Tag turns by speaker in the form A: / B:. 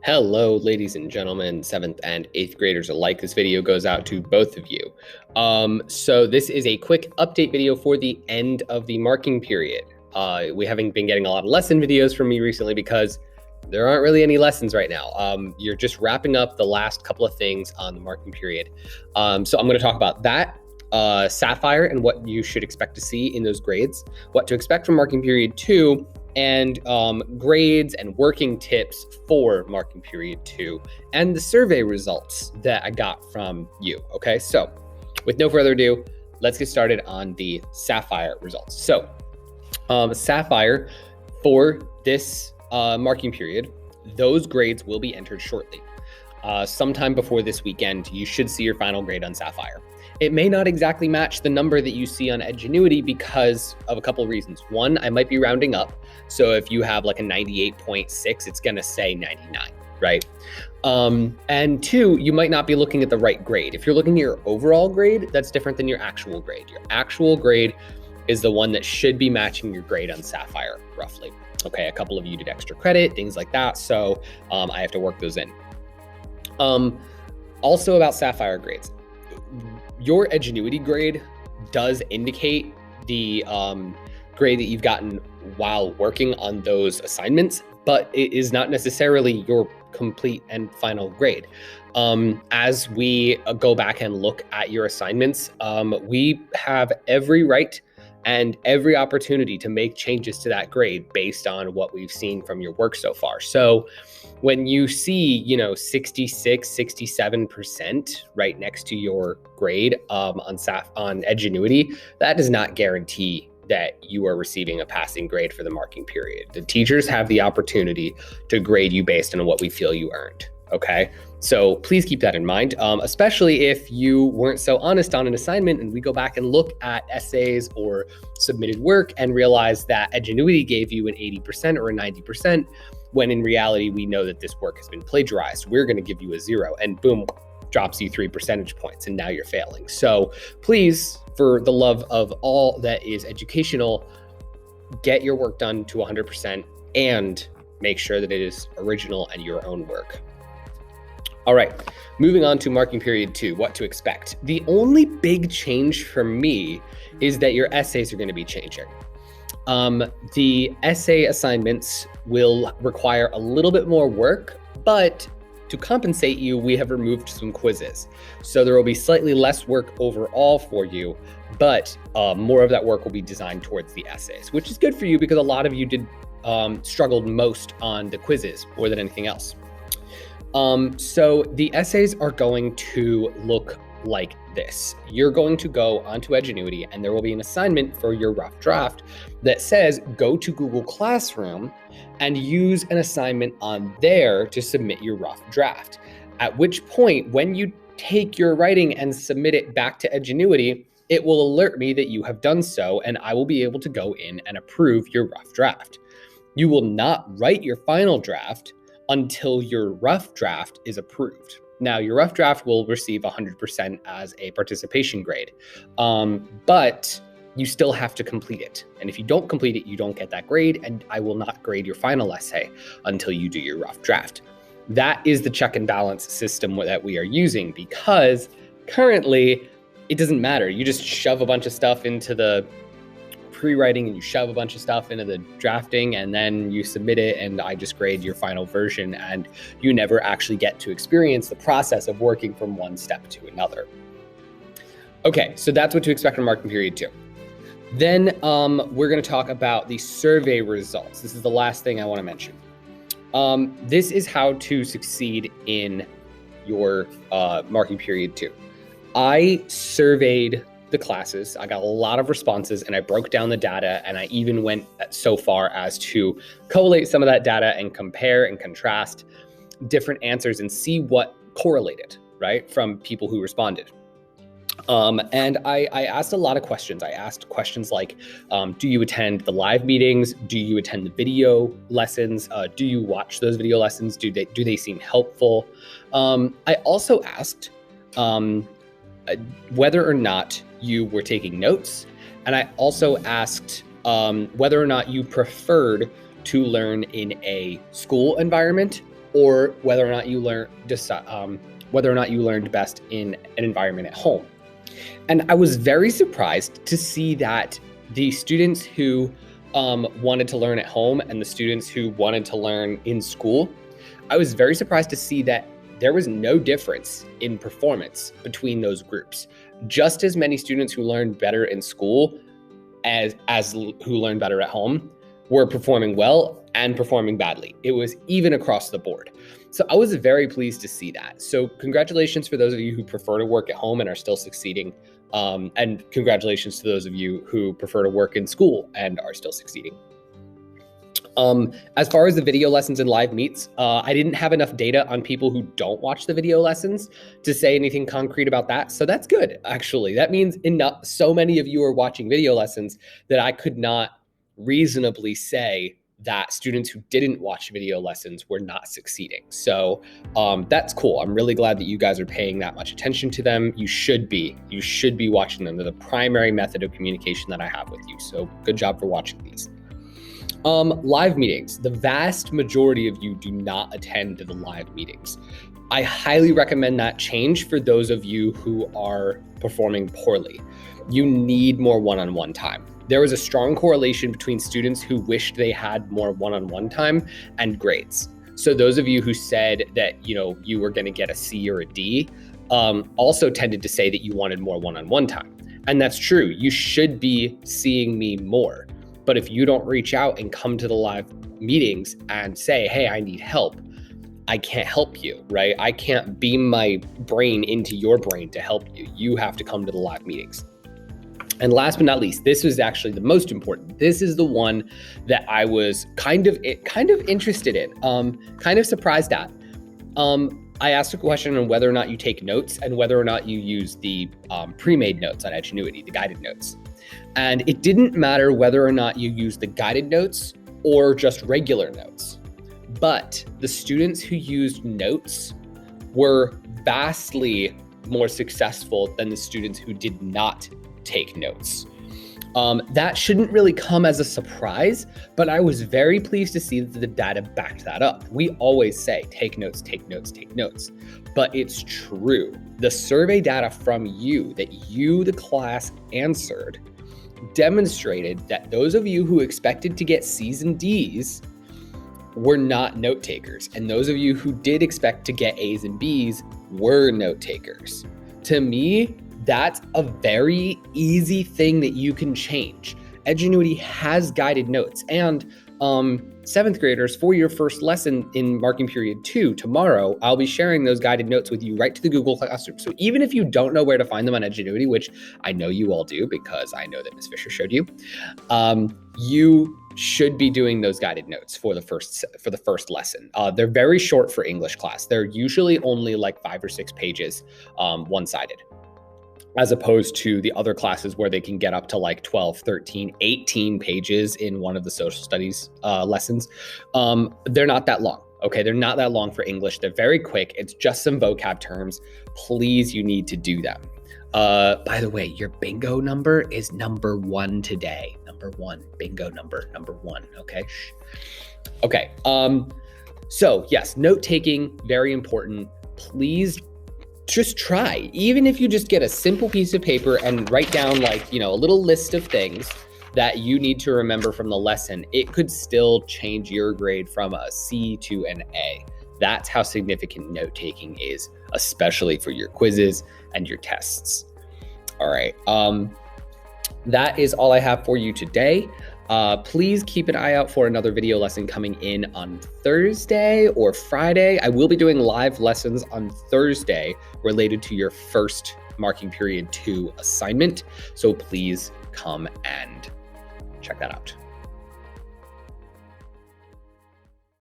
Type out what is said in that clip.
A: Hello, ladies and gentlemen, 7th and 8th graders alike. This video goes out to both of you. So this is a quick update video for the end of the marking period. We haven't been getting a lot of lesson videos from me recently because there aren't really any lessons right now. You're just wrapping up the last couple of things on the marking period. So I'm going to talk about that, Sapphire, and what you should expect to see in those grades, what to expect from marking period 2, and grades and working tips for marking period 2, and the survey results that I got from you. Okay, so with no further ado, let's get started on the Sapphire results. So Sapphire, for this marking period, those grades will be entered shortly. Sometime before this weekend, you should see your final grade on Sapphire. It may not exactly match the number that you see on Edgenuity because of a couple of reasons. One, I might be rounding up. So if you have like a 98.6, it's going to say 99, right? And two, you might not be looking at the right grade. If you're looking at your overall grade, that's different than your actual grade. Your actual grade is the one that should be matching your grade on Sapphire, roughly. Okay, a couple of you did extra credit, things like that. So I have to work those in. Also about Sapphire grades. Your Edgenuity grade does indicate the grade that you've gotten while working on those assignments, but it is not necessarily your complete and final grade. As we go back and look at your assignments, we have every right and every opportunity to make changes to that grade based on what we've seen from your work so far. So when you see, 66, 67% right next to your grade on Edgenuity, that does not guarantee that you are receiving a passing grade for the marking period. The teachers have the opportunity to grade you based on what we feel you earned. Okay, so please keep that in mind, especially if you weren't so honest on an assignment and we go back and look at essays or submitted work and realize that Edgenuity gave you an 80% or a 90%, when in reality, we know that this work has been plagiarized. We're going to give you a 0 and boom, drops you 3 percentage points and now you're failing. So please, for the love of all that is educational, get your work done to 100% and make sure that it is original and your own work. All right, moving on to marking period 2, what to expect. The only big change for me is that your essays are going to be changing. The essay assignments will require a little bit more work, but to compensate you, we have removed some quizzes. So there will be slightly less work overall for you, but more of that work will be designed towards the essays, which is good for you because a lot of you did struggled most on the quizzes more than anything else. So the essays are going to look like this. You're going to go onto Edgenuity and there will be an assignment for your rough draft that says go to Google Classroom and use an assignment on there to submit your rough draft. At which point, when you take your writing and submit it back to Edgenuity, it will alert me that you have done so and I will be able to go in and approve your rough draft. You will not write your final draft until your rough draft is approved. Now, your rough draft will receive 100% as a participation grade, but you still have to complete it. And if you don't complete it, you don't get that grade, and I will not grade your final essay until you do your rough draft. That is the check and balance system that we are using because currently it doesn't matter. You just shove a bunch of stuff into the pre-writing and you shove a bunch of stuff into the drafting and then you submit it and I just grade your final version and you never actually get to experience the process of working from one step to another. Okay, so that's what to expect from marking period 2. Then we're going to talk about the survey results. This is the last thing I want to mention. This is how to succeed in your marking period 2. I surveyed the classes. I got a lot of responses and I broke down the data and I even went so far as to collate some of that data and compare and contrast different answers and see what correlated, right, from people who responded. And I asked a lot of questions. I asked questions like, do you attend the live meetings? Do you attend the video lessons? Do you watch those video lessons? Do they seem helpful? I also asked whether or not you were taking notes. And I also asked whether or not you preferred to learn in a school environment or whether or not you learned best in an environment at home. And I was very surprised to see that the students who wanted to learn at home and the students who wanted to learn in school, I was very surprised to see that there was no difference in performance between those groups. Just as many students who learned better in school as who learned better at home were performing well and performing badly. It was even across the board. So I was very pleased to see that. So congratulations for those of you who prefer to work at home and are still succeeding. And congratulations to those of you who prefer to work in school and are still succeeding. As far as the video lessons and live meets, I didn't have enough data on people who don't watch the video lessons to say anything concrete about that. So that's good, actually. That means so many of you are watching video lessons that I could not reasonably say that students who didn't watch video lessons were not succeeding. So that's cool. I'm really glad that you guys are paying that much attention to them. You should be watching them. They're the primary method of communication that I have with you. So good job for watching these. Live meetings. The vast majority of you do not attend to the live meetings. I highly recommend that change for those of you who are performing poorly. You need more one-on-one time. There was a strong correlation between students who wished they had more one-on-one time and grades. So those of you who said that, you were going to get a C or a D, also tended to say that you wanted more one-on-one time. And that's true. You should be seeing me more. But if you don't reach out and come to the live meetings and say, hey, I need help, I can't help you, right? I can't beam my brain into your brain to help you. You have to come to the live meetings. And last but not least, this was actually the most important. This is the one that I was kind of interested in, kind of surprised at. I asked a question on whether or not you take notes and whether or not you use the pre-made notes on Edgenuity, the guided notes. And it didn't matter whether or not you use the guided notes or just regular notes. But the students who used notes were vastly more successful than the students who did not take notes. That shouldn't really come as a surprise, but I was very pleased to see that the data backed that up. We always say, take notes, take notes, take notes, but it's true. The survey data from you that you, the class, answered demonstrated that those of you who expected to get C's and D's were not note takers, and those of you who did expect to get A's and B's were note takers. To me, that's a very easy thing that you can change. Edgenuity has guided notes, and 7th graders, for your first lesson in marking period 2 tomorrow, I'll be sharing those guided notes with you right to the Google Classroom. So even if you don't know where to find them on Edgenuity, which I know you all do because I know that Ms. Fisher showed you, you should be doing those guided notes for the first lesson. They're very short for English class. They're usually only like 5 or 6 pages, one-sided, as opposed to the other classes where they can get up to like 12, 13, 18 pages in one of the social studies lessons. They're not that long. Okay, they're not that long for English. They're very quick. It's just some vocab terms. Please, you need to do them. By the way, your bingo number is number 1 today. Number 1, bingo number 1. Okay. Okay. So yes, note taking, very important. Please just try. Even if you just get a simple piece of paper and write down like, a little list of things that you need to remember from the lesson, it could still change your grade from a C to an A. That's how significant note taking is, especially for your quizzes and your tests. All right. That is all I have for you today. Please keep an eye out for another video lesson coming in on Thursday or Friday. I will be doing live lessons on Thursday related to your first marking period 2 assignment. So please come and check that out.